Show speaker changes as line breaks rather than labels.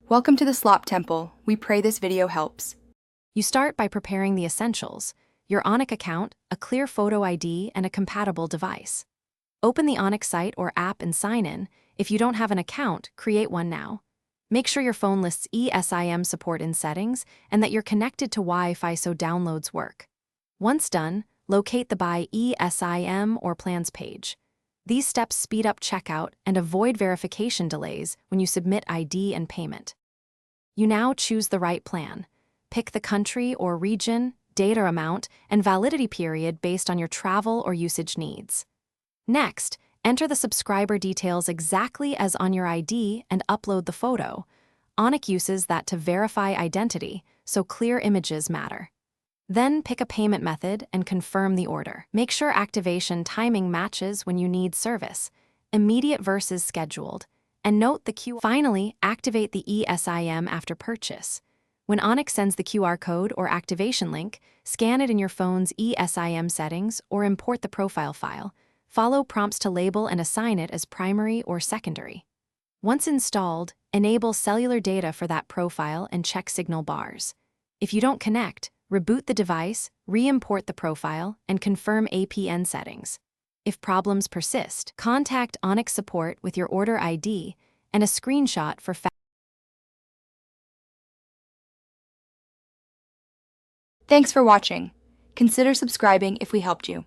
Welcome to the Slop Temple. We pray this video helps.
You start by preparing the essentials: your Onic account, a clear photo ID, and a compatible device. Open the Onic site or app and sign in. If you don't have an account, create one now. Make sure your phone lists Esim support in settings and that you're connected to Wi-Fi so downloads work. Once done, locate the Buy Esim or Plans page. These steps speed up checkout and avoid verification delays when you submit ID and payment. You now choose the right plan. Pick the country or region, data amount, and validity period based on your travel or usage needs. Next, enter the subscriber details exactly as on your ID and upload the photo. Onic uses that to verify identity, so clear images matter. Then pick a payment method and confirm the order. Make sure activation timing matches when you need service, immediate versus scheduled, and note the QR. Finally, activate the Esim after purchase. When Onic sends the QR code or activation link, scan it in your phone's Esim settings or import the profile file. Follow prompts to label and assign it as primary or secondary. Once installed, enable cellular data for that profile and check signal bars. If you don't connect, reboot the device, re-import the profile, and confirm APN settings. If problems persist, contact Onic support with your order ID and a screenshot for
Thanks for watching. Consider subscribing if we helped you.